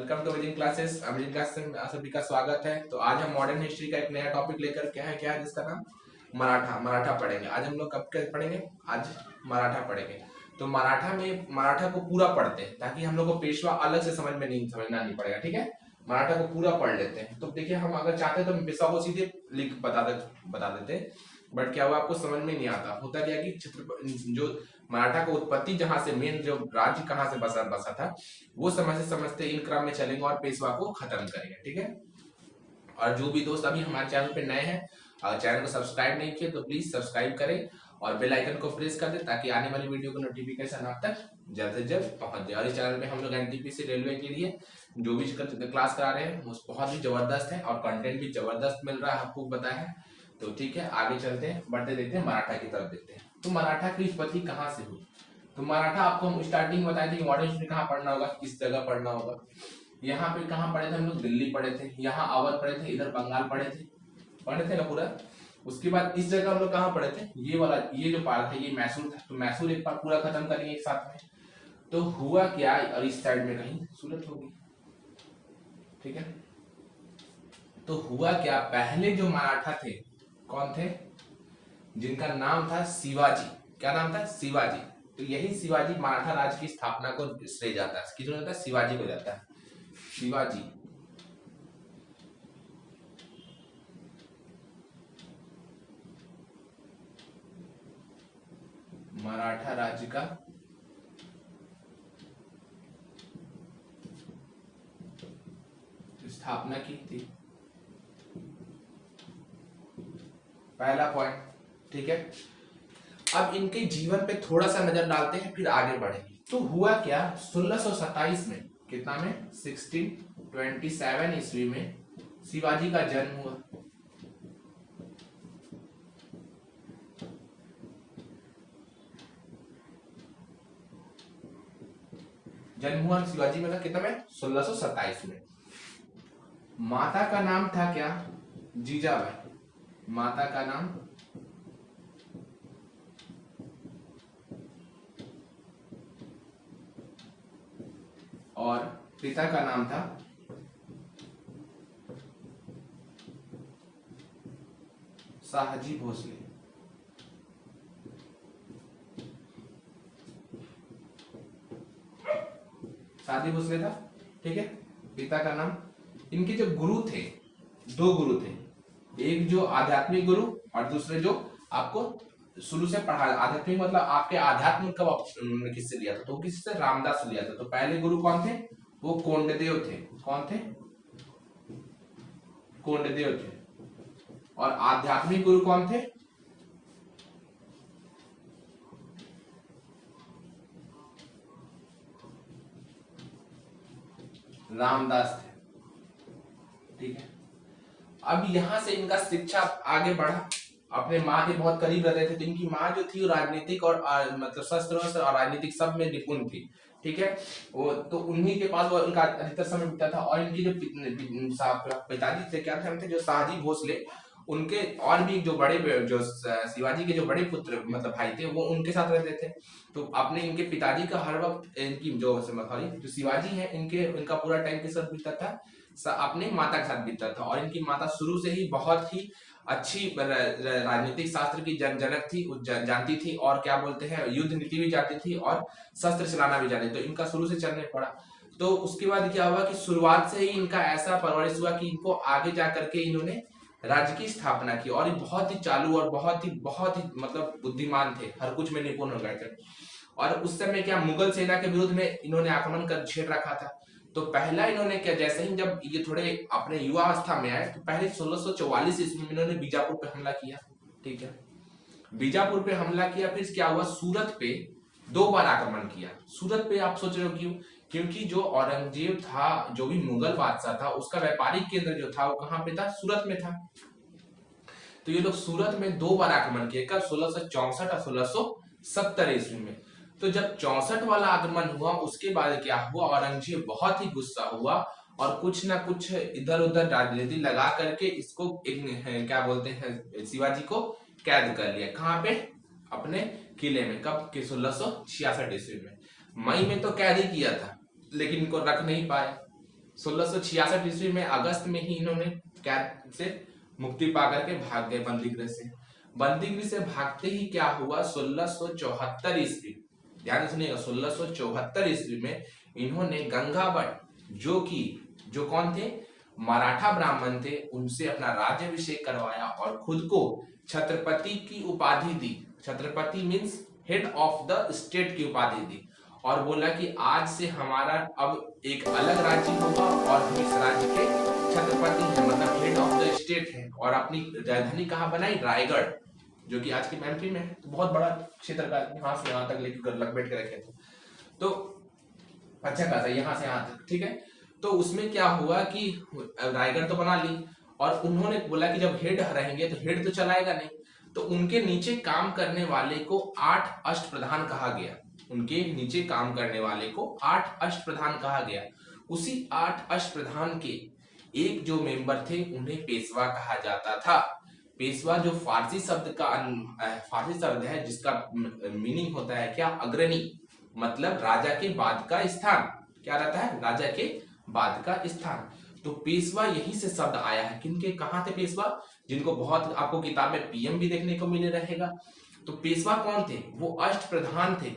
Welcome to amazing classes. Amazing classes में आप सभी का स्वागत है। तो आज हम मॉडर्न हिस्ट्री का एक नया टॉपिक लेकर क्या है जिसका नाम मराठा मराठा पढ़ेंगे। आज हम लोग कब क्या पढ़ेंगे? आज मराठा पढ़ेंगे। तो मराठा को पूरा पढ़ते हैं ताकि हम लोग को पेशवा अलग से समझना नहीं पड़ेगा। ठीक है, मराठा को पूरा पढ़ लेते हैं। तो देखिए, हम अगर चाहते हैं तो पेशवा को सीधे लिख बता देते, बट क्या हुआ आपको समझ में नहीं आता। होता क्या कि जो मराठा को उत्पत्ति जहां से मेन जो राज्य कहां से बसा था वो समझते समझते इन क्रम में चलेंगे और पेशवा को खत्म करेंगे। ठीक है, और जो भी दोस्त अभी हमारे चैनल पे नए हैं, अगर चैनल को सब्सक्राइब नहीं किए तो प्लीज सब्सक्राइब करें और बेल आइकन को प्रेस कर दें ताकि आने वाली वीडियो का नोटिफिकेशन आप तक जल्द से जल्द पहुंच जाए। और इस चैनल में हम लोग एनटीपीसी रेलवे के लिए जो भी क्लास करा रहे हैं वो बहुत ही जबरदस्त है और कंटेंट भी जबरदस्त मिल रहा है, आपको बताया है। तो ठीक है, आगे चलते हैं, बढ़ते देखते हैं, मराठा की तरफ देखते हैं। तो मराठा की उत्पत्ति कहाँ से हुई? तो मराठा आपको हम स्टार्टिंग में बताए थे कि मॉडर्न हिस्ट्री कहाँ पढ़ना होगा, किस जगह पढ़ना होगा। यहाँ पे कहाँ पढ़े थे हम लोग? दिल्ली पढ़े थे, यहाँ अवध पढ़े थे, इधर बंगाल पढ़े थे ना पूरा। उसके बाद इस जगह हम लोग कहाँ पढ़े थे? ये वाला, ये जो पार्ट है ये मैसूर था। तो मैसूर एक बार पूरा खत्म करेंगे एक साथ में। तो हुआ क्या, और इस साइड में कहीं सूरत होगी। ठीक है, तो हुआ क्या, पहले जो मराठा थे कौन थे? जिनका नाम था शिवाजी। क्या नाम था? शिवाजी। तो यही शिवाजी मराठा राज्य की स्थापना को श्रेय जाता है। किसको जाता है? शिवाजी को जाता है। शिवाजी मराठा राज्य का स्थापना की थी। पहला पॉइंट। ठीक है, अब इनके जीवन पे थोड़ा सा नजर डालते हैं फिर आगे बढ़ेंगे। तो हुआ क्या, 1627 में, कितना में? 1627 ईस्वी में शिवाजी का जन्म हुआ। जन्म हुआ शिवाजी में, कितना में? 1627 में। माता का नाम था क्या? जीजाबाई। माता का नाम और पिता का नाम था शाहजी भोसले। शाहजी भोसले था। ठीक है, पिता का नाम। इनके जो गुरु थे, दो गुरु थे, एक जो आध्यात्मिक गुरु और दूसरे जो आपको शुरू से पढ़ा। आध्यात्मिक मतलब आपके आध्यात्म कब किससे लिया था? तो किससे? रामदास से लिया था। तो पहले गुरु कौन थे? वो कोंडदेव थे। कौन थे? कोंडदेव थे। और आध्यात्मिक गुरु कौन थे? रामदास थे। ठीक है, अब यहां से इनका शिक्षा आगे बढ़ा। अपने माँ के बहुत करीब रहते थे। तो इनकी माँ जो थी राजनीतिक और मतलब शस्त्र और राजनीतिक सब में निपुण थी। ठीक है, वो तो उन्हीं के पास वो उनका अधिकतर समय बीता था। और इनकी जो पिताजी थे, क्या थे? जो शाहजी भोसले, उनके और भी जो बड़े, जो शिवाजी के जो बड़े पुत्र मतलब भाई थे, वो उनके साथ रहते थे। तो अपने इनके पिताजी का हर वक्त इनकी जो सॉरी जो शिवाजी है, इनका पूरा टाइम के साथ बीता था, अपने माता के साथ बीता था। और इनकी माता शुरू से ही बहुत ही अच्छी राजनीतिक शास्त्र की जनक थी, जानती थी, और क्या बोलते हैं, युद्ध नीति भी जानती थी और शस्त्र चलाना भी जानती। तो इनका शुरू से चलने पड़ा। तो उसके बाद क्या हुआ कि शुरुआत से ही इनका ऐसा परवरिश हुआ कि इनको आगे जा करके इन्होंने राज्य की स्थापना की। और ये बहुत ही चालू और बहुत ही मतलब बुद्धिमान थे, हर कुछ में निपुण हो गए थे। और उस समय क्या, मुगल सेना के विरुद्ध में इन्होंने आक्रमण कर छेड़ रखा था। तो पहला इन्होंने क्या, जैसे ही जब ये थोड़े अपने युवा अवस्था में आए, तो पहले 1644 ईस्वी में इन्होंने बीजापुर पे हमला किया। ठीक है, बीजापुर पे हमला किया। फिर क्या हुआ, सूरत पे 2 बार आक्रमण किया। सूरत पे आप सोच रहे हो क्यों? क्योंकि जो औरंगजेब था, जो भी मुगल बादशाह था, उसका व्यापारिक केंद्र जो था वो कहाँ पे था? सूरत में था। तो ये लोग सूरत में 2 बार आक्रमण किए। कब? 1664 और 1670 ईस्वी में। तो जब 64 वाला आक्रमण हुआ, उसके बाद क्या हुआ, औरंगजेब बहुत ही गुस्सा हुआ और कुछ ना कुछ इधर उधर राजनीति लगा करके इसको क्या बोलते हैं, शिवाजी को कैद कर लिया। कहाँ पे? अपने किले में। कब? 1666 ईस्वी में। मई में तो कैद ही किया था, लेकिन इनको रख नहीं पाए। 1666 ईस्वी में अगस्त में ही इन्होंने कैद से मुक्ति पाकर के भाग गए बंदीगृह से। बंदीगृह से भागते ही क्या हुआ, 1674 ईस्वी, ध्यान सुनिएगा, 1674 ईस्वी में इन्होंने गंगाभट्ट, जो कौन थे, मराठा ब्राह्मण थे, उनसे अपना राज्याभिषेक करवाया और खुद को छत्रपति की उपाधि दी। Chhatrapati means head of the state की उपाधि दी और बोला कि आज से हमारा अब एक अलग राज्य होगा और हम इस राज्य के छत्रपति हैं, मतलब हेड ऑफ द स्टेट है। और अपनी राजधानी कहाँ बनाई, रायगढ़, जो कि आज के एमपी में है। तो बहुत बड़ा क्षेत्र का, यहाँ से यहाँ तक लेकर लपेट के रखे थे, तो अच्छा खासा यहाँ से यहाँ तक, ठीक है। तो उसमें क्या हुआ कि रायगढ़ तो बना ली और उन्होंने बोला कि जब हेड रहेंगे तो हेड तो चलाएगा नहीं, तो उनके नीचे काम करने वाले को 8 अष्टप्रधान कहा गया। उनके नीचे काम करने वाले को 8 अष्टप्रधान कहा गया। उसी 8 अष्टप्रधान के एक जो मेंबर थे उन्हें पेशवा कहा जाता था। पेशवा जो फारसी शब्द है जिसका मीनिंग होता है क्या, अग्रणी, मतलब राजा के बाद का स्थान। क्या रहता है, राजा के बाद का स्थान। तो पेशवा यही से शब्द आया है। किनके, कहाँ थे पेशवा, जिनको बहुत आपको किताब में पीएम भी देखने को मिले रहेगा। तो पेशवा कौन थे, वो अष्टप्रधान थे,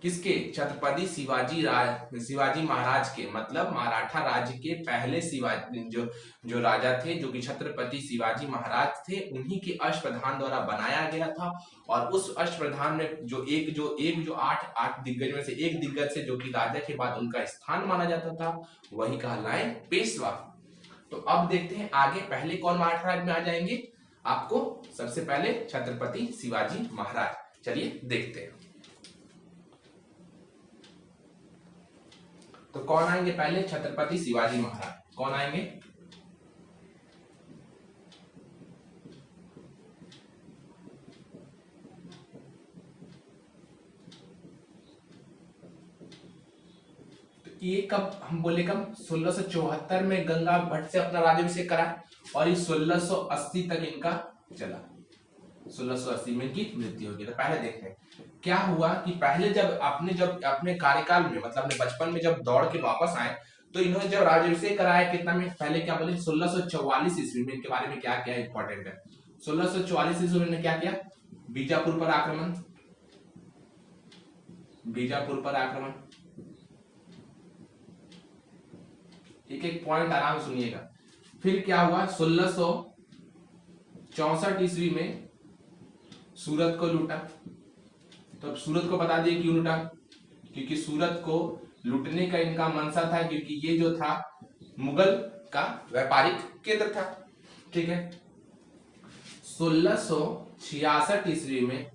किसके, छत्रपति शिवाजी महाराज के, मतलब मराठा राज्य के पहले शिवाजी जो राजा थे, जो कि छत्रपति शिवाजी महाराज थे, उन्हीं के अष्टप्रधान द्वारा बनाया गया था। और उस अष्टप्रधान में जो 8 दिग्गज में से एक दिग्गज से, जो कि राजा के बाद उनका स्थान माना जाता था, वही कहलाए पेशवा। तो अब देखते हैं आगे, पहले कौन मराठा राज्य में आ जाएंगे, आपको सबसे पहले छत्रपति शिवाजी महाराज। चलिए देखते हैं। तो कौन आएंगे पहले, छत्रपति शिवाजी महाराज। कौन आएंगे, तो ये कब हम बोले, कब 1674 में गंगा भट्ट से अपना राज्याभिषेक करा और ये 1680 तक इनका चला। 1680 में इनकी मृत्यु होगी। तो पहले देखते हैं क्या हुआ कि पहले जब अपने कार्यकाल में, मतलब अपने बचपन में जब दौड़ के वापस आए, तो इन्होंने जब राज्याभिषेक कराया कितना में, पहले क्या बोले, 1644 ईस्वी में। इनके बारे में क्या क्या इंपॉर्टेंट है, 1644 ईस्वी में क्या किया, बीजापुर पर आक्रमण, एक पॉइंट आराम सुनिएगा। फिर क्या हुआ, 1664 ईस्वी में सूरत को लूटा। तो अब सूरत को बता दिए क्यों लूटा, क्योंकि सूरत को लूटने का इनका मंशा था, क्योंकि ये जो था मुगल का व्यापारिक केंद्र था, ठीक है। 1666 ईस्वी में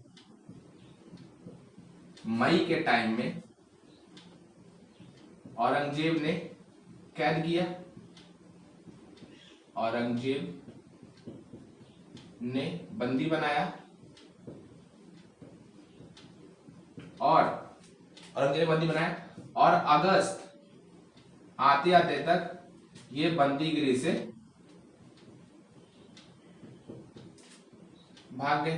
मई के टाइम में औरंगजेब ने कैद किया, औरंगजेब ने बंदी बनाया और अगस्त आते आते तक ये बंदीगृह से भाग गए।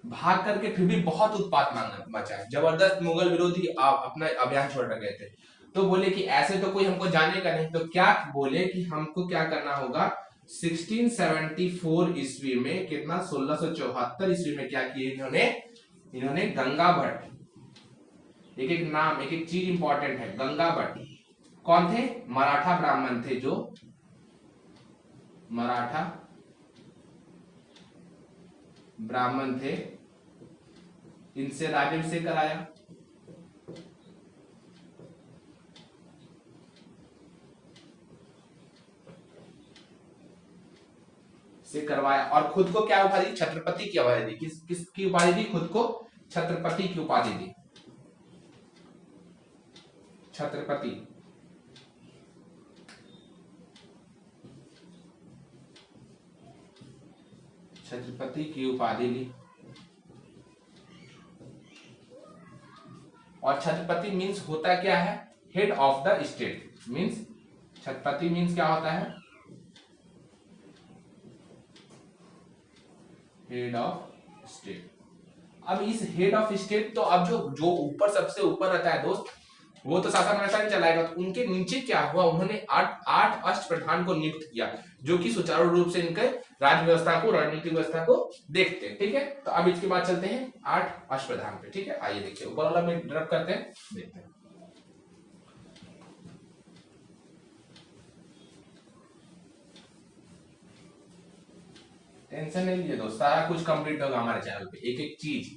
भाग करके फिर भी बहुत उत्पात मचा है, जबरदस्त मुगल विरोधी अपना अभियान छोड़ गए थे। तो बोले कि ऐसे तो कोई हमको जानेगा नहीं, तो क्या बोले कि हमको क्या करना होगा, 1674 ईस्वी में, कितना, 1674 ईस्वी में क्या किए इन्होंने गंगा भट्ट, एक नाम, एक चीज इंपॉर्टेंट है, गंगा भट्ट कौन थे, मराठा ब्राह्मण थे, जो मराठा ब्राह्मण थे, इनसे राज्याभिषेक कराया। से करवाया और खुद को क्या उपाधि, छत्रपति की उपाधि दी। किसकी उपाधि दी, खुद को छत्रपति की उपाधि दी, छत्रपति। छत्रपति की उपाधि ली। और छत्रपति मीन्स होता क्या है, head of the state, means Chhatrapati means क्या होता है, हेड ऑफ स्टेट। अब इस हेड ऑफ स्टेट, तो अब जो जो ऊपर सबसे ऊपर रहता है दोस्त, वो तो शासन व्यवस्था नहीं चलाएगा, तो उनके नीचे क्या हुआ, उन्होंने आठ अष्ट प्रधान को नियुक्त किया, जो कि सुचारू रूप से इनके राज्य व्यवस्था को, राजनीतिक व्यवस्था को देखते हैं। ठीक है, तो अब इसके बाद चलते हैं 8 अष्ट प्रधान पे। ठीक है, आइए देखिए, ऊपर वाला में ड्रॉप करते हैं, देखते हैं। टेंशन नहीं लीजिए दोस्त, सारा कुछ कंप्लीट होगा हमारे चैनल पे, एक एक चीज,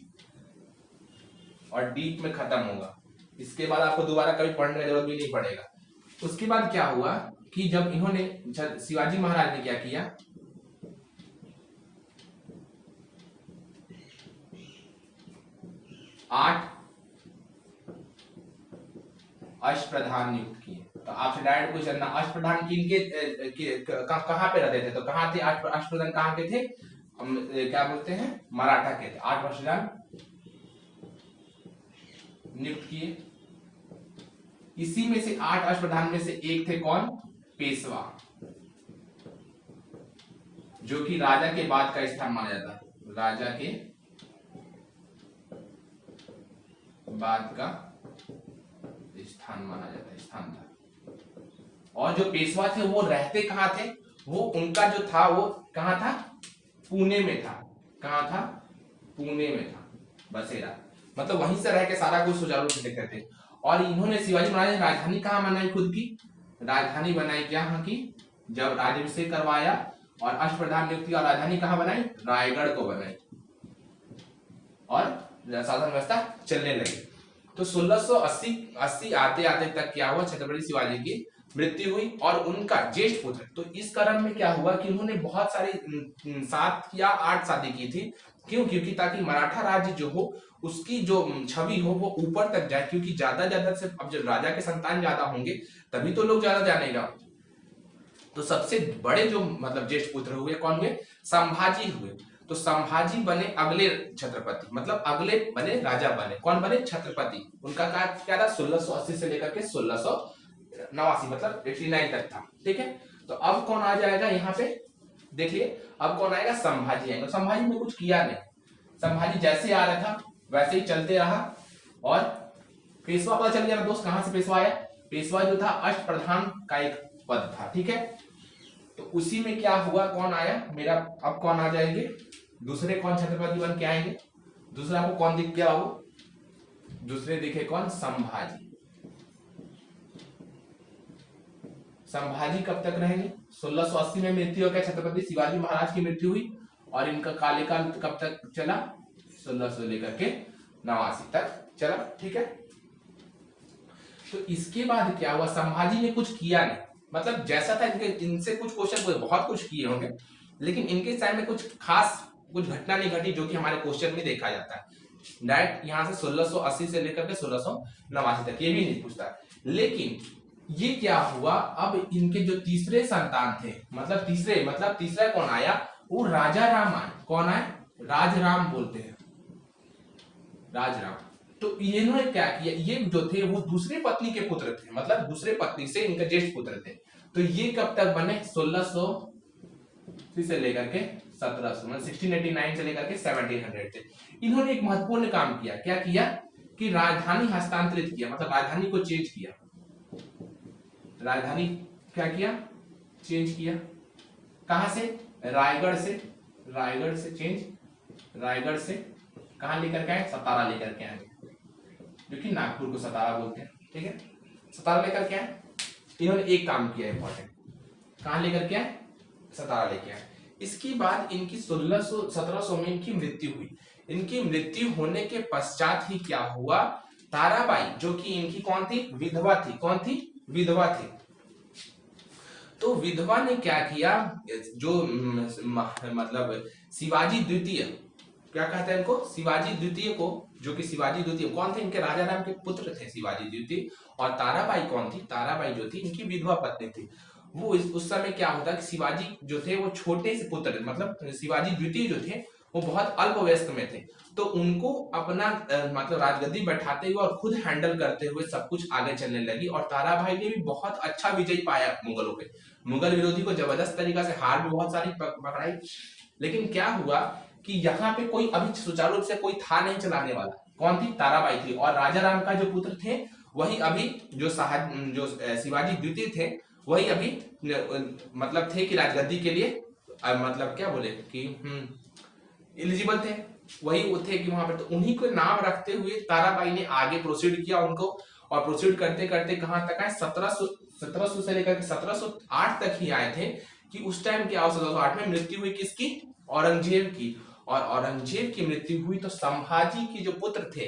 और डीप में खत्म होगा। इसके बाद आपको दोबारा कभी पढ़ने की जरूरत भी नहीं पड़ेगा। उसके बाद क्या हुआ कि जब इन्होंने, शिवाजी महाराज ने क्या किया, 8 अष्ट प्रधान नियुक्त किए। तो आपसे डायरेक्ट क्वेश्चन ना, अष्ट प्रधान कहाँ पे रहते थे, तो कहाँ थे अष्ट प्रधान, कहाँ के थे, हम क्या बोलते हैं, मराठा के थे। 8 अष्ट प्रधान नियुक्त किए। इसी में से 8 अष्ट प्रधान में से एक थे कौन, पेशवा, जो कि राजा के बाद का स्थान माना जाता है, राजा के बाद का स्थान माना जाता है, स्थान था। और जो पेशवा थे वो रहते कहाँ थे, वो उनका जो था वो कहाँ था, पुणे में था। कहाँ था, पुणे में था बसेरा, मतलब वहीं से रह के सारा कुछ सुचारू रूप से देखते थे। और इन्होंने, शिवाजी महाराज ने राजधानी कहाँ बनाई, खुद की राजधानी बनाई क्या, यहाँ की, जब राज्याभिषेक करवाया और अष्ट प्रधान नियुक्त किया, राजधानी कहाँ बनाई, रायगढ़ को बनाई, और शासन व्यवस्था चलने लगी। तो 1680 आते आते तक क्या हुआ, छत्रपति शिवाजी की मृत्यु हुई और उनका ज्येष्ठ पुत्र, तो इस क्रम में क्या हुआ कि उन्होंने बहुत सारी 7 या 8 शादी की थी। क्यों, क्योंकि ताकि मराठा राज्य जो हो उसकी जो छवि हो वो ऊपर तक जाए, क्योंकि ज्यादा से, अब जब राजा के संतान ज्यादा होंगे तभी तो लोग ज्यादा जानेगा। तो सबसे बड़े जो मतलब ज्येष्ठ पुत्र हुए कौन हुए, संभाजी हुए। तो संभाजी बने अगले छत्रपति, मतलब अगले बने राजा बने, कौन बने, छत्रपति। उनका क्या था, 1680 से लेकर के 1689 मतलब 89 तक था। ठीक है, तो अब कौन आ जाएगा यहाँ पे, देखिए अब कौन आएगा, संभाजी आएगा। संभाजी ने कुछ किया नहीं, संभाजी जैसे आ रहा था वैसे ही चलते रहा। और पेशवा पता चल गया दोस्त, कहां से पेशवा आया, पेशवा जो था अष्ट प्रधान का एक पद था। ठीक है, तो उसी में क्या हुआ, कौन आया मेरा, अब कौन आ जाएंगे, दूसरे कौन छत्रपति बन के आएंगे, दूसरा को कौन दिख गया, वो दूसरे दिखे कौन, संभाजी। संभाजी कब तक रहेंगे, 1680 में मृत्यु हो गया, छत्रपति शिवाजी महाराज की मृत्यु हुई, और इनका कार्यकाल कब तक चला, 1600 लेकर के 89 तक चला। ठीक है, तो इसके बाद क्या हुआ, संभाजी ने कुछ किया नहीं, मतलब जैसा था इनसे कुछ क्वेश्चन, बहुत कुछ किए होंगे, लेकिन इनके टाइम में कुछ खास कुछ घटना नहीं घटी जो कि हमारे क्वेश्चन में देखा जाता है। डायरेक्ट यहाँ से 1680 से लेकर के 1689 तक ये भी नहीं पूछता। लेकिन ये क्या हुआ, अब इनके जो तीसरे संतान थे, मतलब तीसरा कौन आया, वो राजा राम आए। कौन आए, राजराम बोलते हैं, राजराम। तो इन्होंने क्या किया, ये जो थे वो दूसरे पत्नी के पुत्र थे, मतलब दूसरे पत्नी से इनका ज्येष्ठ पुत्र थे। तो ये कब तक बने, 1600 से लेकर के 1700, मतलब 1689 से लेकर के 1700 थे। इन्होंने एक महत्वपूर्ण काम किया, क्या किया कि राजधानी हस्तांतरित किया, मतलब राजधानी को चेंज किया। राजधानी क्या किया, चेंज किया, कहां से, रायगढ़ से चेंज, रायगढ़ से कहां लेकर के आए, सतारा लेकर के आए, जो कि नागपुर को सतारा बोलते हैं। ठीक है, सतारा लेकर के आए। इन्होंने एक काम किया इंपॉर्टेंट, कहां लेकर के आए, सतारा लेके आए। इसके बाद इनकी 1700 में इनकी मृत्यु हुई। इनकी मृत्यु होने के पश्चात ही क्या हुआ, ताराबाई जो कि इनकी कौन थी, विधवा थी, कौन थी, विधवा थी। तो विधवा ने क्या किया, जो मतलब शिवाजी द्वितीय, क्या कहते हैं इनको, शिवाजी द्वितीय को, जो कि शिवाजी द्वितीय कौन थे, इनके राजा राम के पुत्र थे शिवाजी द्वितीय। और ताराबाई कौन थी, ताराबाई जो थी इनकी विधवा पत्नी थी। वो उस समय क्या होता कि शिवाजी जो थे वो छोटे से पुत्र, मतलब शिवाजी द्वितीय जो थे वो बहुत अल्प वयस्क में थे। तो उनको अपना मतलब राजगद्दी बैठाते हुए और खुद हैंडल करते हुए सब कुछ आगे चलने लगी। और ताराबाई ने भी बहुत अच्छा विजय पाया मुगलों पे, मुगल विरोधी को जबरदस्त तरीका से हार भी बहुत सारी पकड़ाई। लेकिन क्या हुआ कि यहाँ पे कोई अभी सुचारू रूप से कोई था नहीं चलाने वाला। कौन थी? ताराबाई थी। और राजा राम का जो पुत्र थे वही अभी जो शिवाजी द्वितीय थे वही अभी मतलब थे कि राजगद्दी के लिए मतलब क्या बोले कि एलिजिबल थे, वही वो थे कि वहां पर, तो उन्हीं को नाम रखते हुए ताराबाई ने आगे प्रोसीड किया उनको, और प्रोसीड करते करते कहां तक आए? 1700 से लेकर 1708 तक ही आए थे कि उस टाइम क्या हुआ? 1708 में मृत्यु हुई किसकी? औरंगजेब की। और औरंगजेब की मृत्यु हुई तो संभाजी के जो पुत्र थे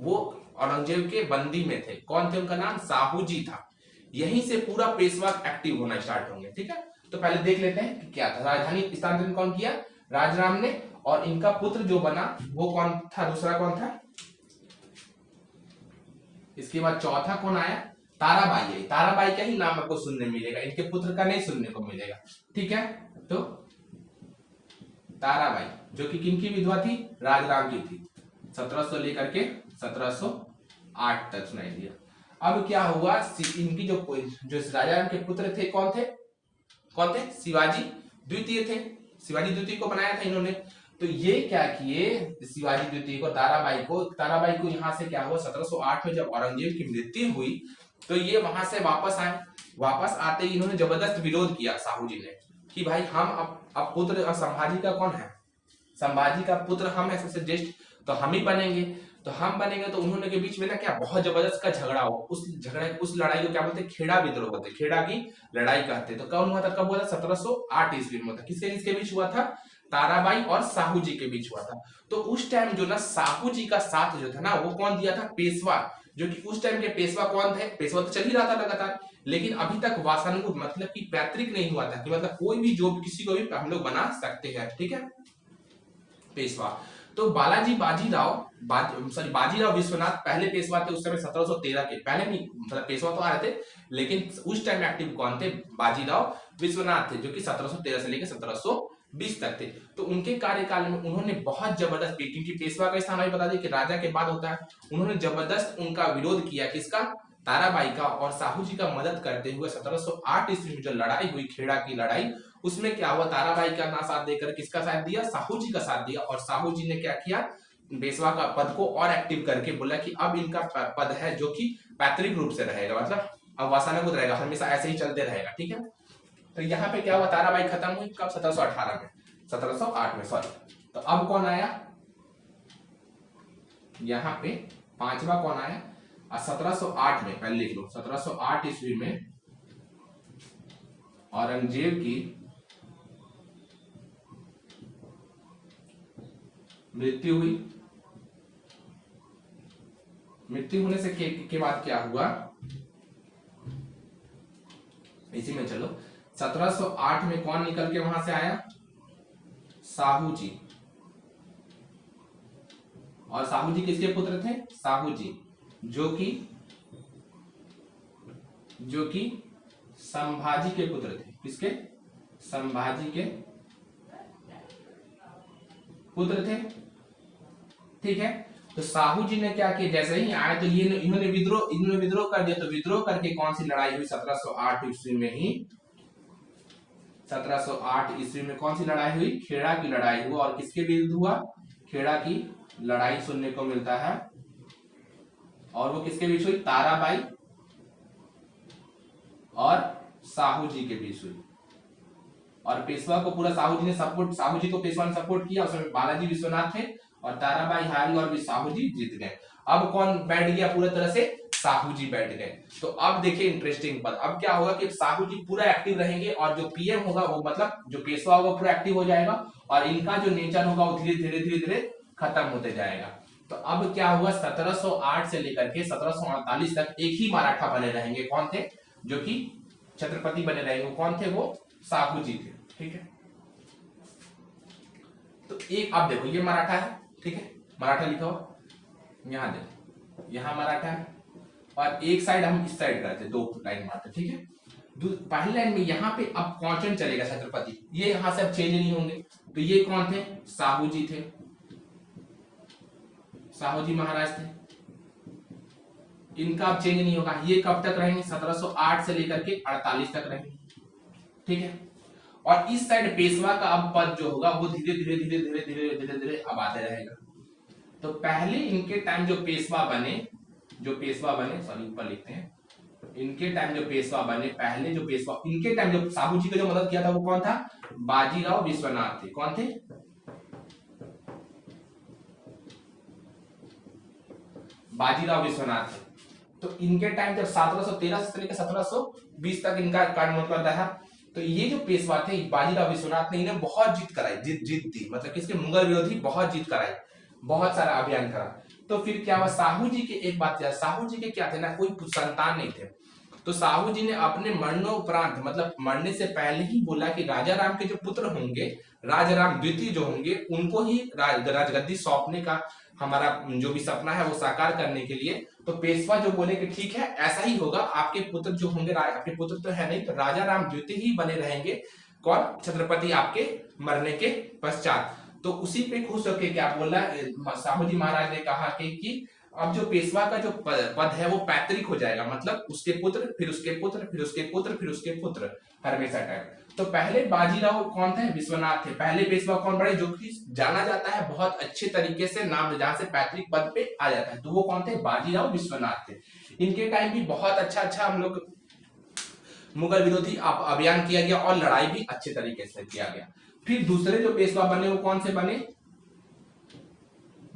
वो औरंगजेब के बंदी में थे। कौन थे? उनका नाम साहू जी था। यहीं से पूरा पेशवा एक्टिव होना स्टार्ट होंगे। ठीक है, तो पहले देख लेते हैं कि क्या था। राजधानी स्थानांतरण कौन किया? राजाराम ने। और इनका पुत्र जो बना वो कौन था? दूसरा कौन था? इसके बाद चौथा कौन आया? ताराबाई है। ताराबाई का ही नाम आपको सुनने मिलेगा, इनके पुत्र का नहीं सुनने को मिलेगा। ठीक है, तो ताराबाई जो कि किनकी विधवा थी? राजाराम की थी। 1700 लेकर के 1708 तक सुनाई दिया। अब क्या हुआ? इनकी जो राजाराम के पुत्र थे कौन थे? कौन थे? शिवाजी द्वितीय थे। शिवाजी द्वितीय को बनाया था इन्होंने। तो ये क्या किए? शिवाजी द्वितीय को, ताराबाई को यहाँ से क्या हुआ? 1708 में जब औरंगजेब की मृत्यु हुई तो ये वहां से वापस आए। वापस आते ही इन्होंने जबरदस्त विरोध किया साहू जी ने कि भाई हम अब पुत्र संभाजी का कौन है? संभाजी का पुत्र हम है, सबसे ज्येष्ठ, तो हम ही बनेंगे। तो हम बनेंगे तो उन्होंने के बीच में ना क्या बहुत जबरदस्त का झगड़ा हुआ। उस लड़ाई को क्या बोलते? खेड़ा विद्रोह बोलते, खेड़ा की लड़ाई कहते। तो कौन हुआ था? कब हुआ था? 1708 ईस्वी में था। किसके बीच हुआ था? ताराबाई और साहू जी के बीच हुआ था। तो उस टाइम जो ना साहू जी का साथ जो था ना वो कौन दिया था? पेशवा। जो कि उस टाइम के पेशवा कौन थे? पेशवा तो चल ही रहा था लगातार, लेकिन अभी तक वासानुकूल मतलब कि पैतृक नहीं हुआ था कि मतलब कोई भी जो किसी को भी हम लोग बना सकते हैं। ठीक है, पेशवा। तो बाजीराव विश्वनाथ पहले पेशवा थे उस समय 1713 के। पहले नहीं, मतलब पेशवा तो आ रहे थे, लेकिन उस टाइम एक्टिव कौन थे? बाजीराव विश्वनाथ थे, जो कि 1713 से लेकर 1720 तक थे। तो उनके कार्यकाल में उन्होंने बहुत जबरदस्त, क्योंकि पेशवा का स्थान अभी बता दें कि राजा के बाद होता है, उन्होंने जबरदस्त उनका विरोध किया। किसका? ताराबाई का। और साहू जी का मदद करते हुए 1708 ईस्वी में जो लड़ाई हुई, खेड़ा की लड़ाई, उसमें क्या हुआ? ताराबाई का ना साथ देकर किसका साथ दिया? साहू जी का साथ दिया। और साहू जी ने क्या किया? पेशवा का पद को और एक्टिव करके बोला कि अब इनका पद है जो कि पैतृक रूप से रहेगा, मतलब अब वासनाकुत रहेगा, हमेशा ऐसे ही चलते रहेगा। ठीक है, तो यहाँ पे क्या हुआ? ताराबाई खत्म हुई कब? 1718 में, 1708 में, सॉरी। तो अब कौन आया? यहाँ पे पांचवा कौन आया? 1708 में, पहले लिख लो, 1708 ईस्वी में औरंगजेब की मृत्यु हुई। मृत्यु होने से के बाद क्या हुआ? इसी में चलो, 1708 में कौन निकल के वहां से आया? साहू जी। और साहू जी किसके पुत्र थे? साहू जी जो कि संभाजी के पुत्र थे। किसके? संभाजी के पुत्र थे। ठीक है, तो साहू जी ने क्या किया? जैसे ही आए तो इन्होंने विद्रोह कर दिया। तो विद्रोह करके कौन सी लड़ाई हुई? 1708 ईस्वी में ही, 1708 ईस्वी में कौन सी लड़ाई हुई? खेड़ा की लड़ाई हुआ। और किसके विरुद्ध हुआ? खेड़ा की लड़ाई सुनने को मिलता है। और वो किसके बीच हुई? ताराबाई और साहू जी के बीच हुई। और पेशवा को पूरा साहू जी को पेशवा ने सपोर्ट किया। उसमें बालाजी विश्वनाथ थे और ताराबाई हारी और भी साहू जी जीत गए। अब कौन बैठ गया पूरी तरह से? साहू जी बैठ गए। तो अब देखिए इंटरेस्टिंग बात, अब क्या होगा कि साहू जी पूरा एक्टिव रहेंगे और जो पीएम होगा वो, मतलब जो पेशवा होगा, पूरा एक्टिव हो जाएगा और इनका जो नेचर होगा वो धीरे धीरे खत्म होते जाएगा। तो अब क्या हुआ? 1708 से लेकर के 1748 तक एक ही मराठा बने रहेंगे। कौन थे? जो कि छत्रपति बने रहेंगे। कौन थे वो? साहू जी थे। ठीक है, तो एक अब देखो ये मराठा है। ठीक है, मराठा लिखा हो, यहां देखो, यहां मराठा है और एक साइड हम इस साइड करते, दो लाइन मारते। ठीक है, पहली लाइन में यहाँ पे अब कॉन्स्टेंट चलेगा छत्रपति, ये यहां से अब चेंज नहीं होंगे। तो ये कौन थे? साहू जी थे, साहू जी महाराज थे, इनका अब चेंज नहीं होगा। ये कब तक रहेंगे? 1708 से लेकर के 48 तक रहेंगे। ठीक है, और इस साइड पेशवा का अब पद जो होगा वो धीरे धीरे धीरे धीरे धीरे धीरे धीरे अब आते रहेगा। तो पहले इनके टाइम जो पेशवा बने सॉरी ऊपर लिखते हैं, इनके टाइम जो पेशवा बने, पहले जो पेशवा इनके टाइम जो साहू जी को जो मदद किया था वो कौन था? बाजीराव विश्वनाथ थे। कौन थे? बाजीराव विश्वनाथ थे। तो इनके टाइम जब 1713 से लेकर 1720 तक इनका कार्यकाल रहा, तो ये जो पेशवा थे बाजीराव विश्वनाथ ने इन्हें बहुत जीत कराई, जीत दी, मतलब किसके? मुगल विरोधी बहुत जीत कराई, बहुत सारा अभियान करा। तो फिर क्या हुआ? साहू जी के एक बात याद, साहू जी के क्या थे ना, कोई संतान नहीं थे। तो साहू जी ने अपने मरणोपरांत, मतलब मरने से पहले ही बोला कि राजा राम के जो पुत्र होंगे, राजा राम द्वितीय जो होंगे, उनको ही राजगद्दी सौंपने का हमारा जो भी सपना है वो साकार करने के लिए। तो पेशवा जो बोले कि ठीक है ऐसा ही होगा, आपके पुत्र जो होंगे, आपके पुत्र तो है नहीं, तो राजा राम द्वितीय ही बने रहेंगे। कौन? छत्रपति आपके मरने के पश्चात। तो उसी पे खुश होकर क्या बोला साहू जी महाराज ने कहा कि अब जो पेशवा का जो पद है वो पैतृक हो जाएगा, मतलब उसके पुत्र, फिर उसके पुत्र, फिर उसके पुत्र, फिर उसके पुत्र, हमेशा टाइप। तो पहले बाजीराव कौन थे? विश्वनाथ थे। पहले पेशवा कौन बड़े, जो कि जाना जाता है बहुत अच्छे तरीके से नाम, जहां से पैतृक पद पे आ जाता है, तो वो कौन थे? बाजीराव विश्वनाथ थे। इनके टाइम भी बहुत अच्छा हम लोग मुगल विरोधी अभियान किया गया और लड़ाई भी अच्छे तरीके से किया गया। फिर दूसरे जो पेशवा बने वो कौन से बने?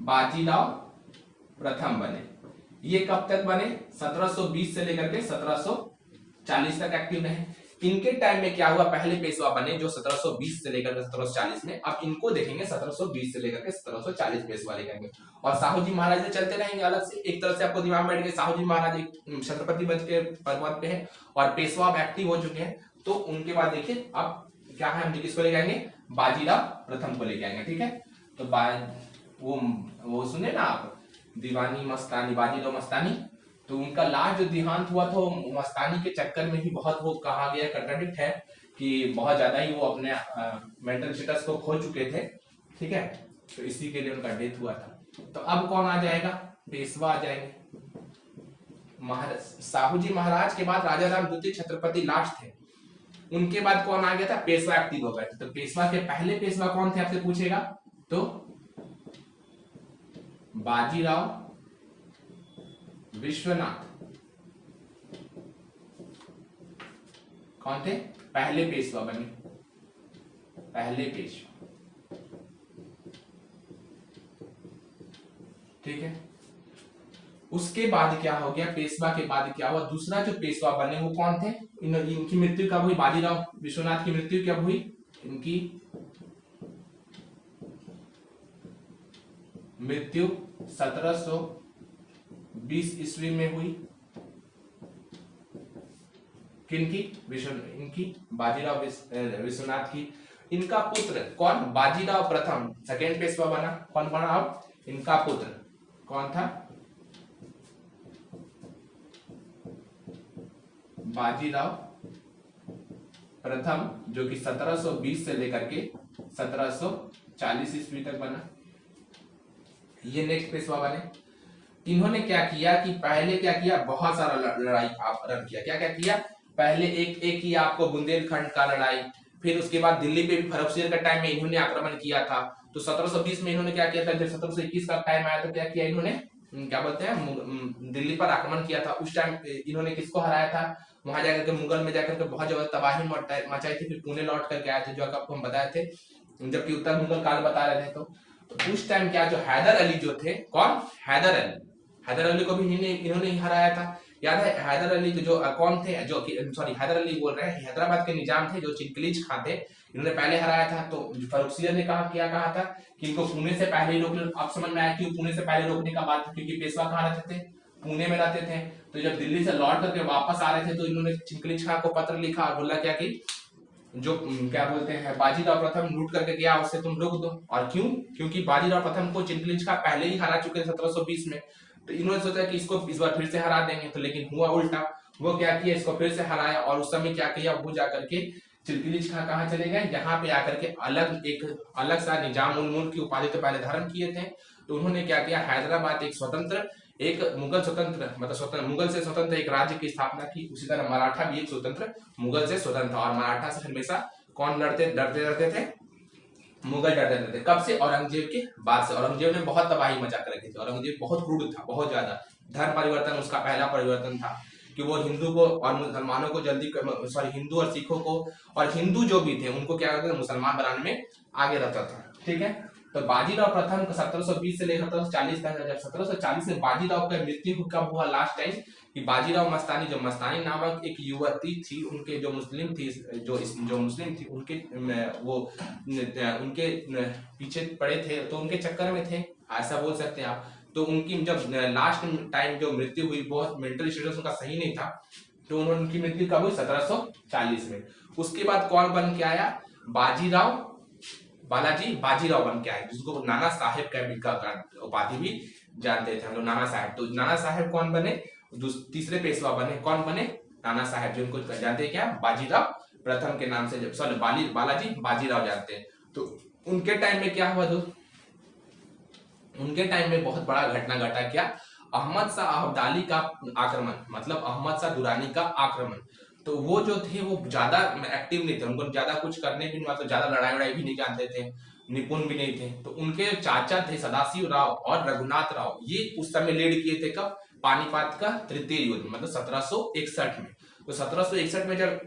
बाजीराव प्रथम बने। ये कब तक बने? 1720 से लेकर के 1740 तक एक्टिव रहे। इनके टाइम में क्या हुआ? पहले पेशवा बने जो 1720 से लेकर के 1740 में, अब इनको देखेंगे 1720 से लेकर के 1740 पेशवा लेकर। और साहू जी महाराज से चलते रहेंगे अलग से, एक तरह से आपको दिमाग में बैठ गया साहू जी महाराज एक छत्रपति बन के पद पे है और पेशवा अब एक्टिव हो चुके हैं। तो उनके बाद देखिए अब क्या है, हम किसको लेके आएंगे? बाजीराव प्रथम को लेके आएंगे, ठीक है। तो वो सुने ना आप, दीवानी मस्तानी, बाजीराव मस्तानी, तो उनका लास्ट जो देहांत हुआ था मस्तानी के चक्कर में ही बहुत, वो कहा गया कंट्राडिक्ट है कि बहुत ज्यादा ही वो अपने मेंटल स्टेटस को खो चुके थे, ठीक है। तो इसी के लिए उनका डेथ हुआ था। तो अब कौन आ जाएगा? पेशवा आ जाएंगे। साहू जी महाराज के बाद राजा राम द्वितीय छत्रपति लास्ट थे, उनके बाद कौन आ गया था? पेशवा एक्टिव हो गए थे। तो पेशवा के पहले पेशवा कौन थे आपसे पूछेगा तो बाजीराव विश्वनाथ। कौन थे? पहले पेशवा बने, पहले पेशवा, ठीक है। उसके बाद क्या हो गया? पेशवा के बाद क्या हुआ? दूसरा जो पेशवा बने वो कौन थे? इनकी मृत्यु कब हुई? बाजीराव विश्वनाथ की मृत्यु कब हुई? इनकी मृत्यु 1720 ईस्वी में हुई। किनकी? इनकी बाजीराव विश्वनाथ की। इनका पुत्र कौन? बाजीराव प्रथम, सेकेंड पेशवा बना। कौन बना? अब इनका पुत्र कौन था? बाजीराव प्रथम, जो कि 1720 से लेकर के 1740 ईस्वी तक बना। ये नेक्स्ट पेशवा बने। इन्होंने क्या किया कि पहले क्या किया? बहुत सारा लड़ाई रन किया। क्या क्या किया? पहले एक किया आपको बुंदेलखंड का लड़ाई, फिर उसके बाद दिल्ली पे भी फर्रुखसिंह का टाइम में इन्होंने आक्रमण किया था। तो 1720 में इन्होंने क्या किया था? जब 1721 का टाइम आया तो क्या किया इन्होंने? क्या बोलते हैं, दिल्ली पर आक्रमण किया था। उस टाइम इन्होंने किसको हराया था? वहां जाकर के मुगल में जाकर के बहुत ज्यादा तबाही मचाई थी। फिर पुणे लौट करके आए थे, जो आपको हम बताए थे, जबकि उत्तर मुगल काल बता रहे थे। तो उस टाइम क्या, जो हैदर अली जो थे, कौन? हैदर अली को भी इन्होंने ही हराया था। याद है हैदर अली जो कौन थे? जो सॉरी हैदर अली बोल रहे हैं, हैदराबाद के निजाम थे जो चिंकलीज खां थे, इन्होंने पहले हराया था। तो फर्रुखसिंह ने कहा था कि इनको पुणे से पहले रोक लो। अब समझ में आया क्यों पुणे से पहले रोकने का बात, क्योंकि पेशवा कहाँ रहते थे? पुणे में रहते थे। तो जब दिल्ली से लौट करके वापस आ रहे थे तो इन्होंने चिंकलीज खां को पत्र लिखा और बोला क्या कि जो क्या बोलते हैं बाजीराव प्रथम लूट करके गया उससे तुम रोक दो। और क्यों? क्योंकि बाजीराव प्रथम को चिंकलीज खां पहले ही हरा चुके थे 1720 में। तो इन्होंने सोचा कि इसको इस बार फिर से हरा देंगे, तो लेकिन हुआ उल्टा। वो क्या किया? इसको फिर से हराया और उस समय क्या किया? वो जाकर के चिंकलीज खां कहाँ चले गए? यहाँ पे आकर के अलग सा निजाम उल मुल्क की उपाधि तो पहले धारण किए थे। तो उन्होंने क्या किया? हैदराबाद एक स्वतंत्र, एक मुगल स्वतंत्र, मतलब मुगल से स्वतंत्र एक राज्य की स्थापना की। उसी तरह मराठा भी एक स्वतंत्र, मुगल से स्वतंत्र, और मराठा से हमेशा कौन डरते डरते थे? मुगल डरते रहते थे। कब से? औरंगजेब के बाद से। औरंगजेब ने बहुत तबाही मचा कर रखी थी। औरंगजेब बहुत क्रूर था, बहुत ज्यादा। धर्म परिवर्तन उसका पहला परिवर्तन था कि वो हिंदू को और मुसलमानों को जल्दी, सॉरी हिंदू और सिखों को और हिंदू जो भी थे उनको क्या करते थे, मुसलमान बनाने में आगे रहता था। ठीक है, तो बाजीराव प्रथम 1720 से लेकर 1740 तक। जब 1740 में बाजीराव का मृत्यु कब हुआ लास्ट टाइम, कि बाजीराव मस्तानी, जो मस्तानी नामक एक युवती थी, उनके जो मुस्लिम थी, जो मुस्लिम थी, उनके वो उनके पीछे पड़े थे, तो उनके चक्कर में थे, ऐसा बोल सकते हैं आप। तो उनकी जब लास्ट टाइम जो मृत्यु हुई, बहुत मेंटल स्टेटस उनका सही नहीं था, तो उनकी मृत्यु कब हुई? 1740 में। उसके बाद कौन बन के आया? बाजीराव, बालाजी बाजीराव बन के आए, जिसको नाना साहेब का उपाधि भी जानते थे हम लोग, नाना साहेब। तो नाना साहेब कौन बने? तीसरे पेशवा बने। कौन बने? नाना साहेब, जिनको जानते क्या? बाजीराव प्रथम के नाम से, जब सॉरी बालाजी बाजीराव जानते हैं। तो उनके टाइम में क्या हुआ दोस्त? उनके टाइम में बहुत बड़ा घटना घटा। क्या? अहमद शाह अब्दाली का आक्रमण, मतलब अहमद शाह दुरानी का आक्रमण। तो वो जो थे वो ज्यादा एक्टिव नहीं थे, उनको ज्यादा कुछ करने भी नहीं, मतलब ज्यादा लड़ाई वड़ाई भी नहीं जानते थे, निपुण भी नहीं थे। तो उनके चाचा थे सदाशिव राव और रघुनाथ राव, ये उस समय लीड किए थे। कब? पानीपत का तृतीय युद्ध, मतलब 1761 में। तो 1761 में जब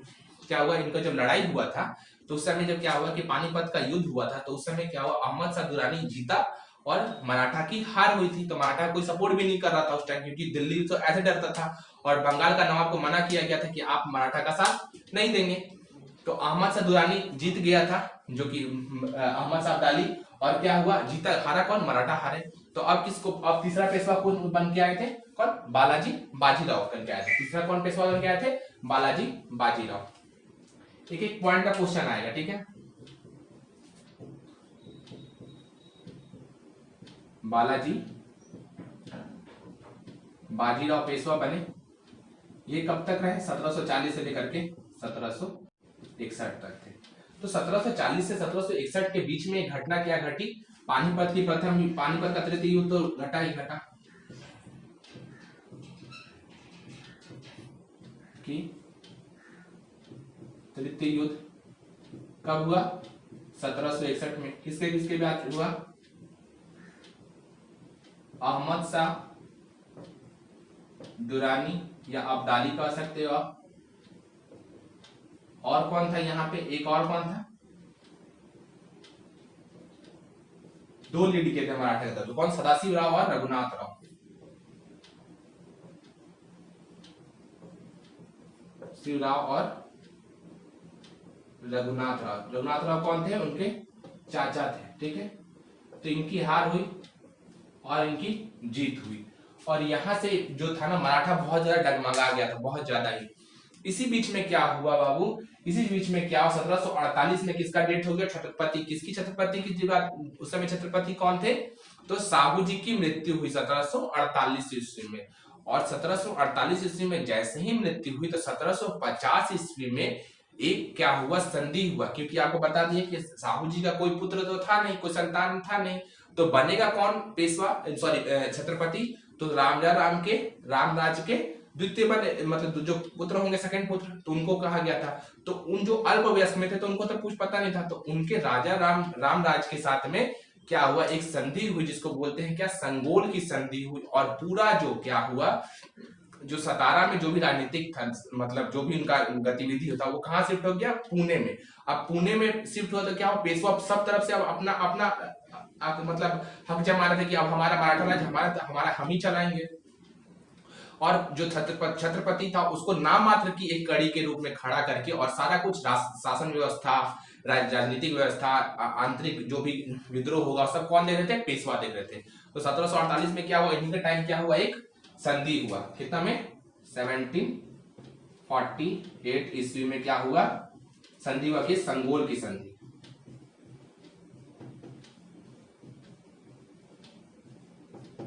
क्या हुआ, इनका जब लड़ाई हुआ था, तो उस समय जब क्या हुआ कि पानीपत का युद्ध हुआ था, तो उस समय क्या हुआ, अहमद शाह दुरानी जीता और मराठा की हार हुई थी। तो मराठा कोई सपोर्ट भी नहीं कर रहा था उस टाइम, क्योंकि दिल्ली तो ऐसे डरता था और बंगाल का नवाब को मना किया गया था कि आप मराठा का साथ नहीं देंगे। तो अहमद शाह दुरानी जीत गया था, जो कि अहमद शाह अब्दाली, और क्या हुआ, जीता, हारा कौन? मराठा हारे। तो अब किसको, अब तीसरा पेशवा कौन बन के आए थे? कौन? बालाजी बाजीराव बन के आए थे। तीसरा कौन पेशवा बन के आए थे? बालाजी बाजीराव। एक एक पॉइंट का क्वेश्चन आएगा, ठीक है। बालाजी बाजीराव पेशवा बने, ये कब तक रहे? 1740 से लेकर के 1761 तक थे। तो 1740 से 1761 के बीच में घटना क्या घटी? पानीपत की प्रथम, पानीपत का तृतीय युद्ध तो घटा ही घटा, कि तृतीय युद्ध कब हुआ? 1761 में। किसके किसके बाद हुआ? अहमद शाह दुरानी या अब्दाली कह सकते हो आप, और कौन था यहाँ पे? एक और कौन था? दो लीड किए थे मराठा के तरफ, कौन? सदाशिव राव और रघुनाथ राव। शिव राव और रघुनाथ राव। रघुनाथ राव कौन थे? उनके चाचा थे, ठीक है। तो इनकी हार हुई और इनकी जीत हुई, और यहाँ से जो था ना, मराठा बहुत ज्यादा डगमगा गया था, बहुत ज्यादा ही। इसी बीच में क्या हुआ बाबू? इसी बीच में क्या, 1748 में किसका डेथ हो गया? छत्रपति। किसकी? छत्रपति की बात। उस समय छत्रपति कौन थे? तो साहू जी की मृत्यु हुई 1748 ईस्वी में। और 1748 ईस्वी में जैसे ही मृत्यु हुई, तो 1750 ईस्वी में एक क्या हुआ, संधि हुआ। क्योंकि आपको बता दिए कि साहू जी का कोई पुत्र तो था नहीं, कोई संतान था नहीं, तो बनेगा कौन पेशवा, सॉरी छत्रपति? तो रामराज के द्वितीय बने, मतलब जो पुत्र होंगे, सेकंड पुत्र, तो उनको कहा गया था। तो उन जो अल्प वयस्क में थे, तो उनको तो कुछ पता नहीं था। तो उनके राजा रामराज के साथ में क्या हुआ, एक संधि हुई, जिसको बोलते हैं क्या, संगोल की संधि हुई। और पूरा जो क्या हुआ, जो सतारा में जो भी राजनीतिक था, मतलब जो भी उनका गतिविधि होता, वो कहाँ शिफ्ट हो गया? पुणे में। अब पुणे में शिफ्ट हुआ तो क्या हुआ, पेशवा सब तरफ से अब अपना अपना मतलब हक जमा रहे थे कि अब हमारा मराठा राज्य हमारा हम ही चलाएंगे। और जो छत्रपति था, उसको नाम मात्र की एक कड़ी के रूप में खड़ा करके, और सारा कुछ शासन व्यवस्था, राजनीतिक व्यवस्था, आंतरिक जो भी विद्रोह होगा, सब कौन देख रहे थे? पेशवा देख रहे थे। तो 1748 में क्या हुआ, इन्हीं के टाइम क्या हुआ, एक संधि हुआ। कितना में? 1748 ईस्वी में क्या हुआ, संधि हुआ, कि संगोल की संधि।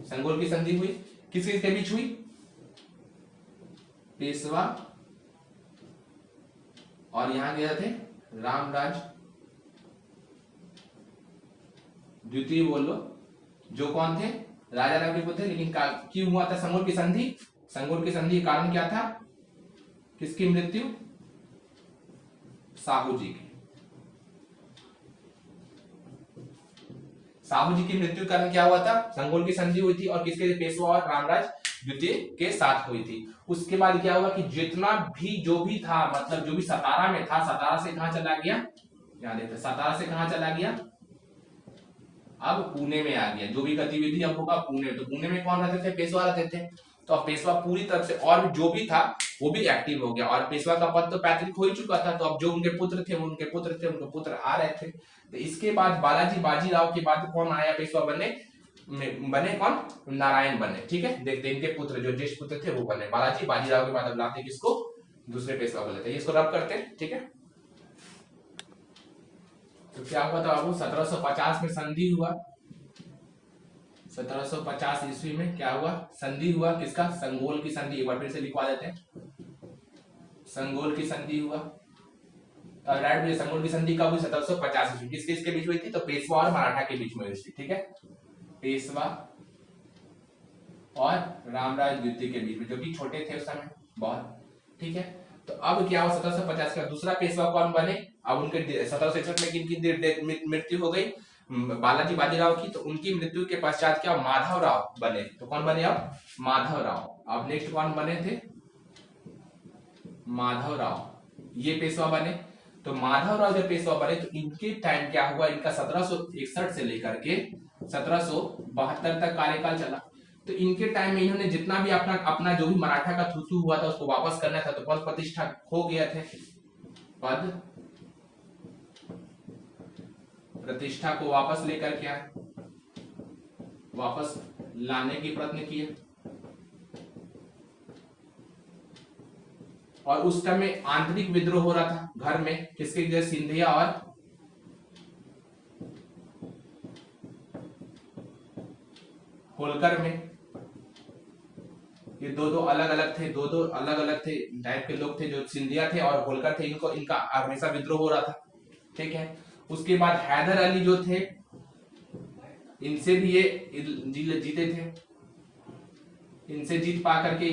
संगोल की संधि हुई, किसके के बीच हुई? पेशवा और यहां गए थे रामराज द्वितीय, बोल लो, जो कौन थे? राजा राम के पुत्र थे। लेकिन क्यों हुआ था संगोल की संधि? संगोल की संधि का कारण क्या था? किसकी मृत्यु? साहू जी की। साहू जी की मृत्यु के कारण क्या हुआ था, संगोल की संधि हुई थी और किसके, पेशवा और रामराज द्वितीय के साथ हुई थी। उसके बाद क्या हुआ कि जितना भी जो भी था, मतलब जो भी सतारा में था, सतारा से कहां चला गया, याद है, सतारा से कहां चला गया, अब पुणे में आ गया। जो भी गतिविधि अब होगा पुणे, तो पुणे में कौन रहते थे, पेशवा रहते थे। तो अब पेशवा पूरी तरफ से और जो भी था वो भी एक्टिव हो गया, और पेशवा का पद तो पैतृक हो ही चुका था। तो अब जो उनके पुत्र थे, उनके पुत्र आ रहे थे। तो इसके बाद बालाजी बाजीराव के बाद कौन आया पेशवा बने कौन, नारायण बने। ठीक है, देखते इनके पुत्र जो ज्येष्ठ पुत्र थे वो बने बालाजी बाजीराव के बाद। अब लाते किसको, दूसरे पेशवा को लेते हैं, इसको रब करते हैं। ठीक है, तो क्या हुआ था बाबू, 1750 में संधि हुआ। 1750 ईस्वी में क्या हुआ, संधि हुआ, किसका, संगोल की संधि। एक बार फिर से लिखवा देते हैं, संगोल की संधि हुआ। राइट, संगोल की संधि कब हुई, 1750 ईस्वी। किसके बीच हुई थी, तो पेशवा और मराठा के बीच में हुई थी। ठीक है, पेशवा और रामराज द्वितीय के बीच में, जो कि छोटे थे उस समय बहुत। ठीक है, तो अब क्या हुआ, 1750 का दूसरा पेशवा कौन बने, अब उनके 1761 में किनकी मृत्यु हो गई, बालाजी बाजीराव की। तो उनकी मृत्यु के पश्चात क्या, माधव राव बने। तो कौन बने अब, माधव राव। अब नेक्स्ट कौन बने थे, माधव राव, ये पेशवा बने। तो माधव राव जब पेशवा बने तो इनके टाइम क्या हुआ, इनका 1761 से लेकर के 1772 तक कार्यकाल चला। तो इनके टाइम में इन्होंने जितना भी अपना जो भी मराठा का थूथू हुआ था उसको वापस करना था। तो पद प्रतिष्ठा खो गया थे, पद प्रतिष्ठा को वापस लेकर के आए, वापस लाने की प्रयत्न किए। और उस टाइम में आंतरिक विद्रोह हो रहा था घर में, किसके लिए, सिंधिया और होलकर में। ये दो अलग अलग थे, दो अलग अलग थे टाइप के लोग थे, जो सिंधिया थे और होलकर थे। इनका हमेशा विद्रोह हो रहा था। ठीक है, उसके बाद हैदर अली जो थे, इनसे भी ये जीते थे, इनसे जीत पा करके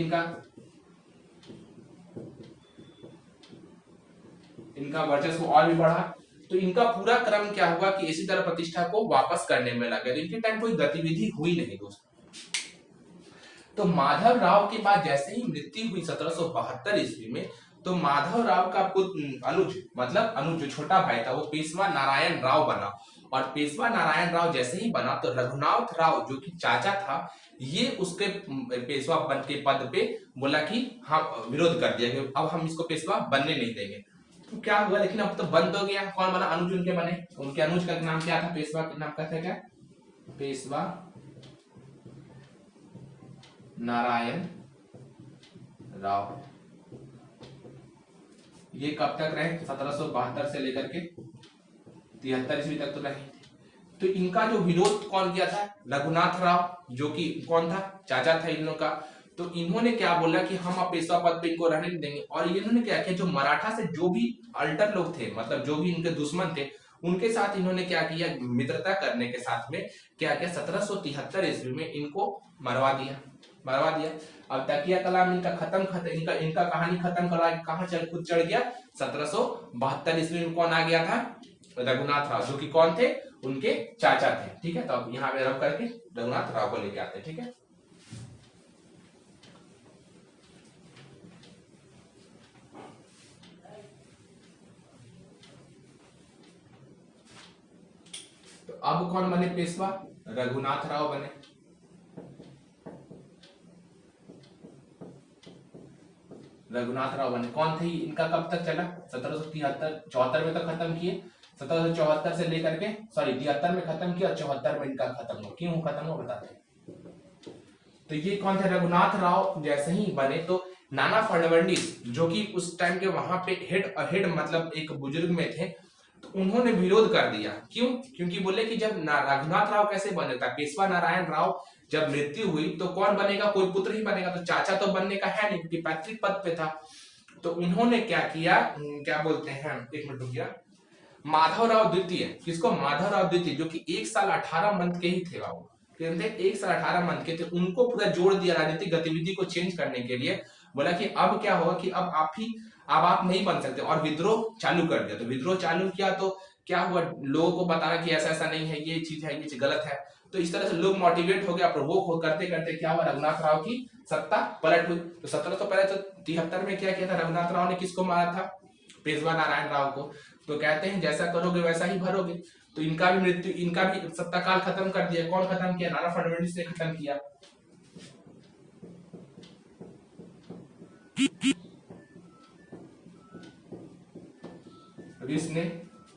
इनका वर्चस्व और भी बढ़ा। तो इनका पूरा क्रम क्या हुआ कि इसी तरह प्रतिष्ठा को वापस करने में लगे। तो इनके टाइम कोई गतिविधि हुई नहीं दोस्तों। तो माधव राव के बाद जैसे ही मृत्यु हुई 1772 ईस्वी में, तो माधव राव का अनुज, मतलब अनुज जो छोटा भाई था, वो पेशवा नारायण राव बना। और पेशवा नारायण राव जैसे ही बना तो रघुनाथ राव जो कि चाचा था, ये उसके पेशवा बन के पद पे बोला कि हम विरोध कर दिया कि अब हम इसको पेशवा बनने नहीं देंगे। तो क्या हुआ, लेकिन अब तो बन तो गया। कौन बना, अनुज उनके बने। उनके अनुज का नाम क्या था, पेशवा के नाम का था क्या, पेशवा नारायण राव। ये कब तक रहे, 1772 से लेकर के 73 ईस्वी तक तो रहे। तो इनका जो विरोध कौन किया था, रघुनाथ राव, जो कि कौन था, चाचा था इन लोगों का। तो इन्होंने क्या बोला कि हम अब पेशवा पद पे इनको रहने नहीं देंगे। और इन्होंने क्या किया, जो मराठा से जो भी अल्टर लोग थे, मतलब जो भी इनके दुश्मन थे, उनके साथ इन्होंने क्या किया, मित्रता करने के साथ में क्या किया, 1773 ईस्वी में इनको मरवा दिया। अब तकिया कलाम इनका इनका कहानी खत्म करा, कहां खुद चढ़ गया, 1772 ईस्वी में कौन आ गया था, रघुनाथ राव, जो कि कौन थे, उनके चाचा थे। ठीक है, तो अब यहाँ पे रब करके रघुनाथ राव को लेके आते। ठीक है, तो अब कौन बने पेशवा, रघुनाथ राव बने। रघुनाथ राव बने। कौन थे इनका, कब तक चला, 1774 में तो खत्म किए, 1774 से लेकर के 73 में खत्म किया और 74 में इनका खत्म हुआ। क्यों खत्म हुआ बताते हैं। तो ये कौन थे, रघुनाथ राव जैसे ही बने तो नाना फडणवीस, जो कि उस टाइम के वहां पे हेड मतलब एक बुजुर्ग में थे, तो उन्होंने विरोध कर दिया। क्यों, क्योंकि बोले कि जब रघुनाथ राव कैसे बने था, पेशवा नारायण राव जब मृत्यु हुई तो कौन बनेगा, कोई पुत्र ही बनेगा। तो चाचा तो बनने का है नहीं, क्योंकि पैतृक पद पे था। तो उन्होंने क्या किया, क्या बोलते हैं, एक मिनट रुकिए, माधव राव द्वितीय, किसको, माधव राव द्वितीय, जो कि 1 साल 18 मंथ के ही थे बाबू, 1 साल 18 मंथ के थे। उनको पूरा जोड़ दिया राजनीतिक गतिविधि को चेंज करने के लिए। बोला कि अब क्या होगा कि अब आप नहीं बन सकते, और विद्रोह चालू कर दिया। तो विद्रोह चालू किया तो क्या हुआ, लोगों को बताना कि ऐसा ऐसा नहीं है, ये चीज है, ये चीज गलत है। तो इस तरह से लोग मोटिवेट हो गया, प्रवोक हो करते करते क्या हुआ, रघुनाथ राव की सत्ता पलट हुई। तो 1773 में क्या किया था रघुनाथ राव ने, किसको मारा था, पेशवा नारायण राव को। तो कहते हैं जैसा करोगे वैसा ही भरोगे। तो इनका भी मृत्यु, इनका भी सत्ता काल खत्म कर दिया। कौन खत्म किया, नाना फडणवीस ने खत्म किया। ने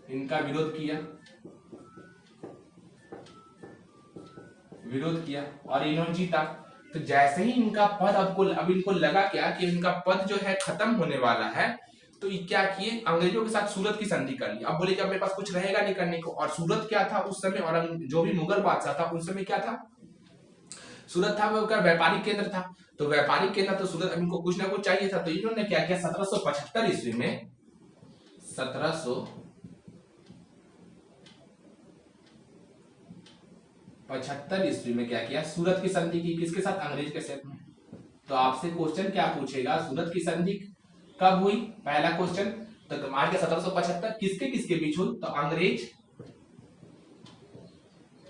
इनका विरोध किया और इन्होंने जीता। तो जैसे ही इनका पद अब इनको लगा क्या कि इनका पद जो है खत्म होने वाला है, तो ये क्या किए, अंग्रेजों के साथ सूरत की संधि कर ली। अब बोले कि अब मेरे पास कुछ रहेगा नहीं करने को। और सूरत क्या था उस समय, और जो भी मुगल बादशाह था उस समय क्या था, सूरत था वो क्या व्यापारिक केंद्र था। तो व्यापारिक केंद्र तो सूरत, इनको कुछ ना कुछ चाहिए था। तो इन्होंने क्या किया, 1775 ईस्वी में 1775 ईस्वी में क्या किया, सूरत की संधि की। किसके साथ, अंग्रेज के साथ में। तो आपसे क्वेश्चन क्या पूछेगा, सूरत की संधि कब हुई, पहला क्वेश्चन। तो मान के 1775 किसके किसके बीच हुई, तो अंग्रेज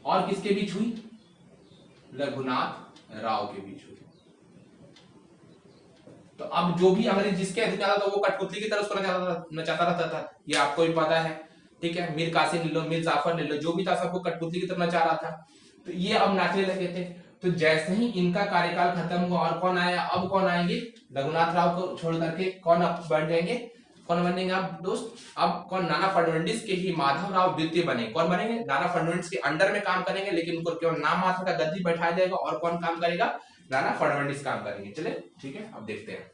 और किसके बीच हुई, रघुनाथ राव के बीच हुई। तो अब जो भी अंग्रेज जिसके अधिकार था वो कठपुतली की तरह उसको नचाता रहता था, ये आपको भी पता है। ठीक है, मीर कासिम ले लो, मीर जाफर ले लो, जो भी था सबको कठपुतली की तरह नचा रहा था। तो ये अब नाचने लगे थे। तो जैसे ही इनका कार्यकाल खत्म हुआ और कौन आया, अब कौन आएंगे, रघुनाथ राव को छोड़ करके कौन अब बढ़ जाएंगे, कौन बनेंगे आप दोस्त, अब कौन, नाना फडणवीस के ही माधव राव द्वितीय बने। कौन बनेंगे, नाना फडणवीस के अंडर में काम करेंगे, लेकिन उनको केवल नाम मात्र का गद्दी बैठाया जाएगा। और कौन काम करेगा, नाना फडणवीस काम करेंगे। चले ठीक है, अब देखते हैं।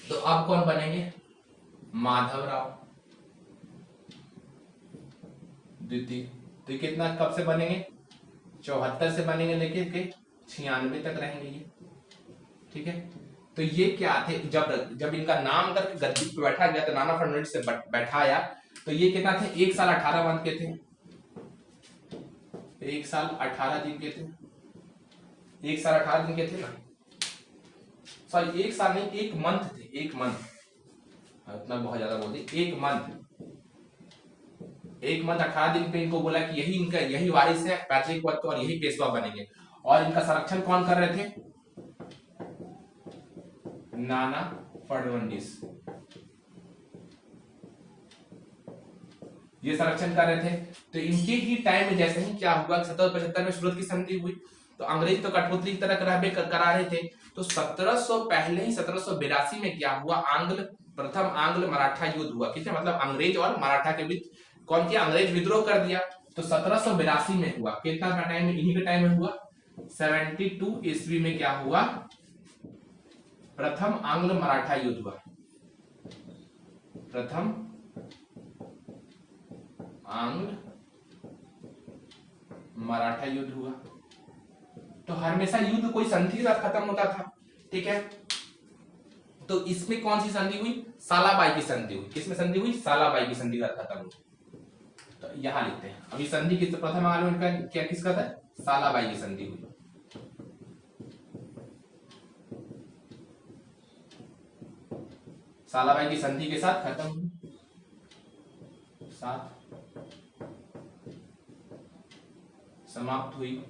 तो अब कौन बनेंगे, माधव राव द्वितीय। तो ये कितना कब से बनेंगे, 74 से बनेंगे, लेकिन के 96 तक रहेंगे ये। ठीक है, तो ये क्या थे, जब इनका नाम करके गद्दी पे बैठा गया तो नाना फडणवीस से बैठाया। तो ये कितना थे, 1 साल 18 मंथ के थे, 1 साल 18 दिन के थे, 1 साल 18 दिन के थे ना, सॉरी 1 साल नहीं, 1 मंथ थे, 1 मंथ, इतना बहुत ज्यादा बोल दी, 1 मंथ, 1 मंथ 18 दिन पे इनको बोला कि यही वारिस है पैतृक पद तो, और यही पेशवा बनेंगे। और इनका संरक्षण कौन कर रहे थे, नाना फडणवीस, ये संरक्षण कर रहे थे। तो इनके ही टाइम में जैसे ही क्या हुआ, 1775 में सूरत की संधि हुई। तो अंग्रेज तो कठपुतली की तरह करा रहे थे। तो 1700 पहले ही 1782 में क्या हुआ, प्रथम आंग्ल मराठा युद्ध हुआ। किसने, मतलब अंग्रेज और मराठा के बीच। कौन किया, अंग्रेज विद्रोह कर दिया। तो 1782 में हुआ, कितना टाइम में, इन्हीं के टाइम में हुआ, 72 ईस्वी में क्या हुआ, प्रथम आंग्ल मराठा युद्ध हुआ। प्रथम आंग्ल मराठा युद्ध हुआ। तो हमेशा युद्ध कोई संधि के साथ खत्म होता था। ठीक है, तो इसमें कौन सी संधि हुई, सालाबाई की संधि हुई। किसमें संधि हुई, सालाबाई की संधि का खत्म हुई। तो यहां लिखते हैं, अभी संधि किस, प्रथम आंग्ल का क्या किसका था, सालाबाई की संधि हुई। सालाबाई की संधि के साथ खत्म हुई, साथ समाप्त हुई।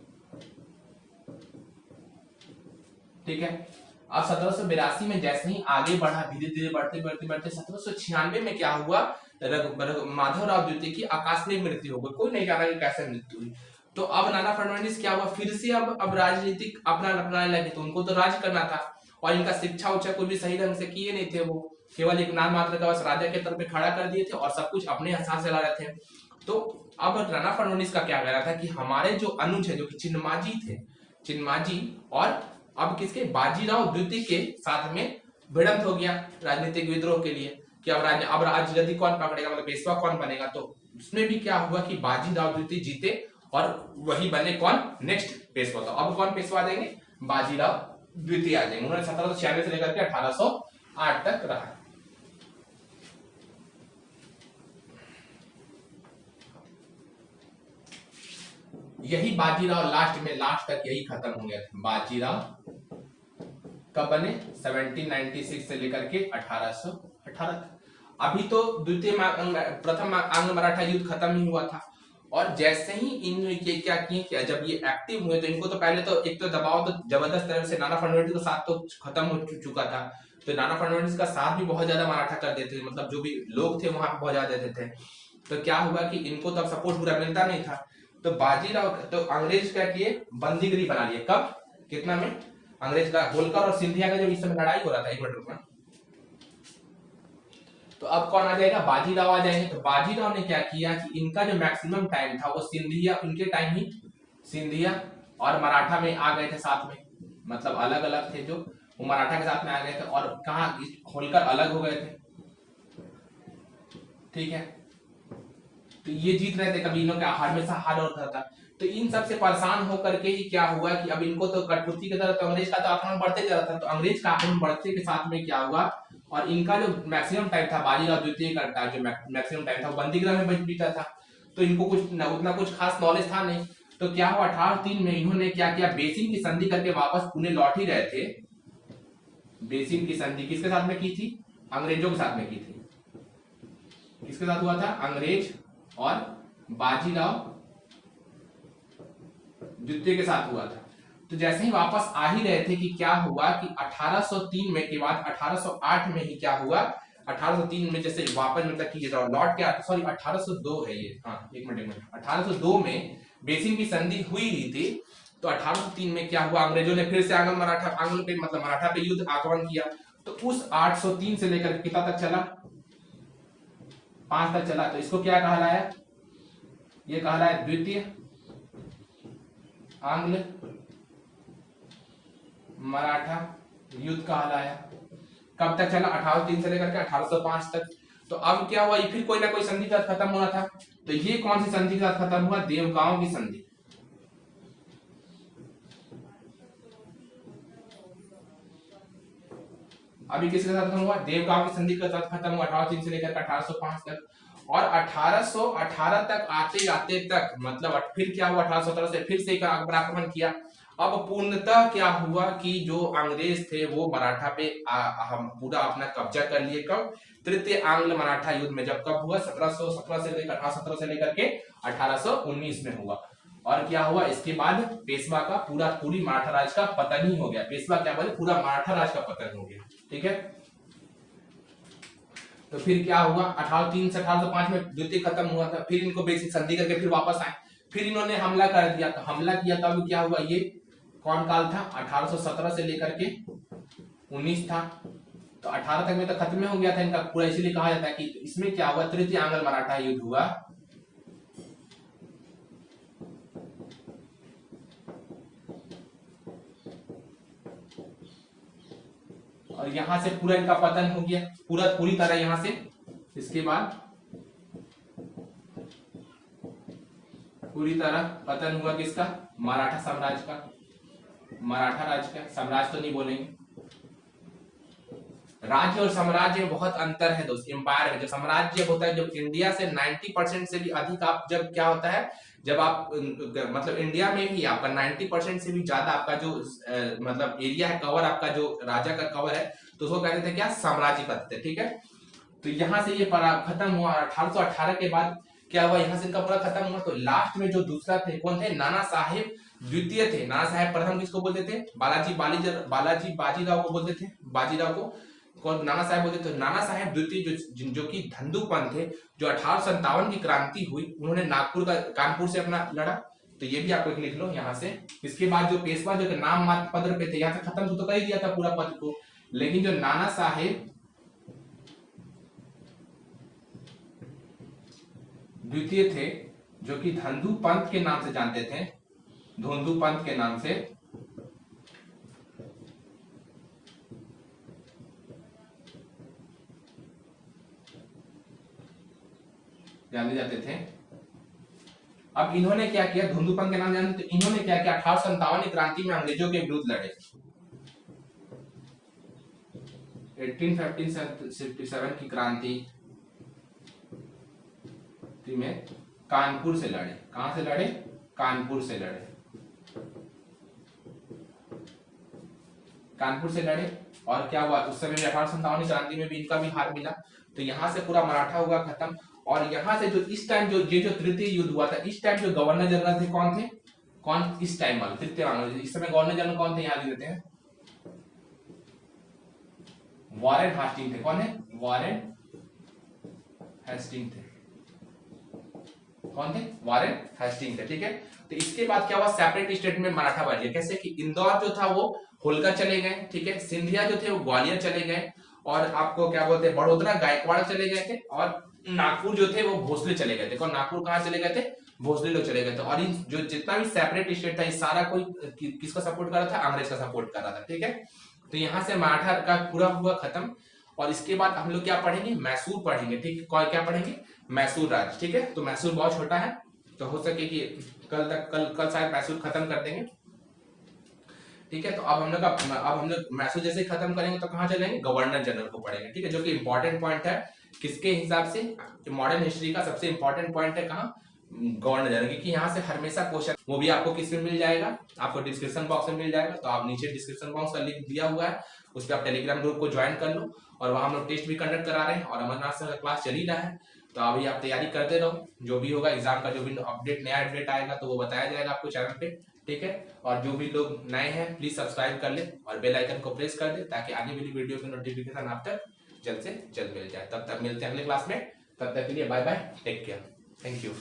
ठीक है, अब 1782 में जैसे ही आगे बढ़ा, धीरे धीरे बढ़ते बढ़ते बढ़ते 1796 में क्या हुआ, माधवराव द्वितीय की आकस्मिक मृत्यु हो गई। कोई नहीं जाना कि कैसे मृत्यु हुई। तो अब नाना फडणवीस क्या हुआ, फिर से अब राजनीतिक अपनाने लगे। तो उनको तो राज करना था, और इनका शिक्षा उच्छा कुछ भी सही ढंग से किए नहीं थे। वो केवल एक नाम मात्र का बस राजा के तौर पे खड़ा कर दिए थे, और सब कुछ अपने हिसाब से ला रहे थे। तो अब नाना फडणवीस का क्या कहना था कि हमारे जो अनुज है, जो कि चिन्माजी थे, चिन्माजी और अब किसके, बाजीराव द्वितीय के साथ में भिड़ंत हो गया राजनीतिक विद्रोह के लिए, कि अब राजगद्दी कौन पकड़ेगा, मतलब पेशवा कौन बनेगा। तो उसमें भी क्या हुआ कि बाजीराव द्वितीय जीते, और वही बने कौन, नेक्स्ट पेशवा। तो अब कौन पेशवा आ जाएंगे, बाजीराव द्वितीय आ जाएंगे। उन्होंने 1796 से लेकर के 1808 तक रहा। यही बाजीराव लास्ट में, लास्ट तक यही खत्म हो गया था। बाजीराव कब बने? 1796 से लेकर के 1818 तक। अभी तो प्रथम आंग्ल मराठा युद्ध खत्म ही हुआ था। और जैसे ही इन ये क्या किए, क्या जब ये एक्टिव हुए तो इनको तो पहले तो एक तो दबाव तो जबरदस्त तरह से नाना फडणवीस का साथ तो खत्म हो चुका था, तो नाना फडणवीस का साथ भी बहुत ज्यादा मराठा कर देते थे, मतलब जो भी लोग थे वहां पे बहुत ज्यादा देते थे। तो क्या हुआ कि इनको तब सपोर्ट पूरा मिलता नहीं था, तो बाजीराव तो अंग्रेज क्या किए, बंदीगिरी बना लिए। कब? कितना में? अंग्रेज का होलकर और सिंधिया का जब इस समय लड़ाई हो रहा था, एक मिनट रुकना। तो अब कौन आ जाएगा? बाजीराव आ जाएंगे। तो बाजीराव ने क्या किया कि इनका जो मैक्सिमम टाइम था वो सिंधिया, उनके टाइम ही सिंधिया और मराठा में आ गए थे साथ में, मतलब अलग अलग थे जो, वो मराठा के साथ में आ गए थे। और कहा होलकर अलग हो गए थे, ठीक है। तो ये जीत रहे थे, कभी इनों का हमेशा हार होता था। तो इन सब से परेशान होकर के ही क्या हुआ कि अब इनको तो कठपुतली की तरफ, तो अंग्रेज का तो आक्रमण बढ़ते जा रहा था, तो अंग्रेज का आक्रमण बढ़ते के साथ में क्या हुआ, और इनका जो मैक्सिमम टाइम था, बाजीराव द्वितीय का जो मैक्सिमम टाइम था वो बंदीगृह में बीता था, तो इनको कुछ उतना कुछ खास नॉलेज था नहीं। तो क्या हुआ, 1803 में इन्होंने क्या किया, बेसिन की संधि करके वापस पुणे लौट ही रहे थे। बेसिन की संधि किसके साथ में की थी? अंग्रेजों के साथ में की थी। किसके साथ हुआ था? अंग्रेज और बाजीराव द्वितीय के साथ हुआ था। तो जैसे ही वापस आ ही रहे थे कि क्या हुआ कि 1803 में के बाद 1808 में ही क्या हुआ, 1803 में जैसे वापस मतलब कि लौट के, सॉरी 1802 है ये, हाँ एक मिनट 1802 में बेसिन की संधि हुई ही थी। तो 1803 में क्या हुआ, अंग्रेजों ने फिर से आंग्ल पे मतलब मराठा पे युद्ध आक्रमण किया। तो उस 803 से लेकर कितना तक चला? 5 तक चला। तो इसको क्या कहलाया? ये कहलाया द्वितीय आंग्ल मराठा युद्ध कहलाया। कब तक चला? 1803 से लेकर के 1805 तक। तो अब क्या हुआ, फिर कोई ना कोई संधि का खत्म होना था। तो ये कौन सी संधि का खत्म हुआ? देवगांव की संधि। अभी किसके साथ खत्म हुआ? देवगांव की संधि के साथ खत्म हुआ, 1803 से लेकर 1805 तक। और 1818 तक आते आते तक मतलब फिर क्या हुआ, 1817 से फिर से एक आक्रमण किया। अब पूर्णतः क्या हुआ कि जो अंग्रेज थे वो मराठा पे हम पूरा अपना कब्जा कर लिए। कब? तृतीय आंग्ल मराठा युद्ध में। जब कब हुआ? 1717 से लेकर 1817 से लेकर के 1819 में हुआ। और क्या हुआ इसके बाद? पेशवा का पूरी मराठा राज का पतन ही हो गया। पेशवा क्या बोले? पूरा मराठा राज का पतन हो गया, ठीक है। तो फिर क्या हुआ, 1803 से 1805 में द्वितीय खत्म हुआ था, फिर इनको बेसिक संधि करके फिर वापस आए, फिर इन्होंने हमला कर दिया। तो हमला किया तब क्या हुआ, ये कौन काल था? 1817 से लेकर के 19 था। तो 18 तक में तो खत्म हो गया था इनका पूरा, इसीलिए कहा जाता है कि इसमें क्या हुआ, तृतीय आंग्ल मराठा युद्ध हुआ। और यहां से पूरा इनका पतन हो गया, पूरी तरह यहां से। इसके बाद पूरी तरह पतन हुआ किसका? मराठा साम्राज्य का। मराठा राज्य का, साम्राज्य तो नहीं बोलेंगे। राज्य और साम्राज्य में बहुत अंतर है दोस्त। एम्पायर है, जब साम्राज्य होता है, जब इंडिया से 90% से भी अधिक आप, जब क्या होता है, जब आप मतलब इंडिया में भी आपका 90% से भी ज्यादा आपका जो मतलब एरिया है कवर, आपका जो राजा का कवर है, तो उसको कहते थे क्या? साम्राज्य कहते थे, ठीक है। तो यहाँ से ये खत्म हुआ। 1818 के बाद क्या हुआ, यहाँ से इनका पूरा खत्म हुआ। तो लास्ट में जो दूसरा थे, कौन थे? नाना साहेब द्वितीय थे। नाना साहेब प्रथम किसको बोलते थे? बालाजी बाजीराव को बोलते थे। बाजीराव को कौन नाना साहेब बोलते थे? नाना साहेब द्वितीय जो कि धंधुपंत थे, जो 1857 की क्रांति हुई, उन्होंने नागपुर का, कानपुर से अपना लड़ा। तो ये भी आपको लिख लो यहाँ से। इसके बाद जो पेशवा जो नाम मात्र पद पे थे, यहाँ से खत्म तो कर ही दिया था पूरा पद को, लेकिन जो नाना साहेब द्वितीय थे, जो कि धंधु पंत के नाम से जानते थे, धोंधु पंत के नाम से जाने जाते थे। अब इन्होंने क्या किया, धोंधु पंत के नाम जानते, तो इन्होंने क्या किया, 1857 की क्रांति में अंग्रेजों के विरुद्ध लड़े। 1857 की क्रांति में कानपुर से लड़े। कहां से लड़े? कानपुर से लड़े, कानपुर से लड़े। और क्या हुआ उस समय 1857 क्रांति में भी इनका भी हार मिला। तो यहाँ से पूरा मराठा हुआ खत्म। और यहाँ से जो इस टाइम जो तृतीय युद्ध हुआ था, इस टाइम जो गवर्नर जनरल थे कौन थे, कौन इस टाइम वाले तृतीय वाले, इस समय गवर्नर जनरल कौन थे, यहाँ लिख देते हैं, वॉरेन हास्टिंग थे। कौन है, वॉरेन हेस्टिंग थे। कौन थे, वॉरेन हेस्टिंग थे। ठीक है, तो इसके बाद क्या हुआ, सेपरेट स्टेट में मराठा बढ़ गया। कैसे कि इंदौर जो था वो होलकर चले गए, ठीक है, सिंधिया जो थे वो ग्वालियर चले गए, और आपको क्या बोलते हैं, बड़ोदरा गायकवाड़ चले गए थे, और नागपुर जो थे वो भोसले चले गए थे। कौन, नागपुर कहाँ चले गए थे, भोसले लोग चले गए थे। और जो जितना भी सेपरेट स्टेट था, ये सारा कोई किसका सपोर्ट कर रहा था, अंग्रेज का सपोर्ट कर रहा था। ठीक है, तो यहाँ से मराठा का पूरा हुआ खत्म। और इसके बाद हम लोग क्या पढ़ेंगे, मैसूर पढ़ेंगे। ठीक है, क्या पढ़ेंगे, मैसूर राज्य। ठीक है, तो मैसूर बहुत छोटा है, तो हो सके कि कल शायद मैसूर खत्म कर देंगे। ठीक है, तो अब हम लोग मैसूर जैसे खत्म करेंगे तो कहाँ चलेंगे, गवर्नर जनरल को पढ़ेंगे। ठीक है, जो कि इंपॉर्टेंट पॉइंट है किसके हिसाब से, मॉडर्न हिस्ट्री का सबसे इंपॉर्टेंट पॉइंट है कहाँ, गवर्नर जनरल। क्योंकि यहाँ से हमेशा क्वेश्चन, वो भी आपको किस में मिल जाएगा, आपको डिस्क्रिप्शन बॉक्स में मिल जाएगा। तो आप नीचे डिस्क्रिप्शन बॉक्स का लिंक दिया हुआ है, उस पर आप टेलीग्राम ग्रुप को ज्वाइन कर लो। और वहाँ हम लोग टेस्ट भी कंडक्ट करा रहे हैं, और अमरनाथ सर का क्लास चल ही रहा है। तो अभी आप तैयारी करते रहो, जो भी होगा एग्जाम का जो भी अपडेट, नया अपडेट आएगा तो वो बताया जाएगा आपको चैनल पे। ठीक है, और जो भी लोग नए हैं प्लीज सब्सक्राइब कर ले और बेल आइकन को प्रेस कर दे, ताकि आने वाली वीडियो की नोटिफिकेशन आप तक जल्द से जल्द मिल जाए। तब तक मिलते हैं अगले क्लास में, तब तक के लिए bye bye, take care, thank you.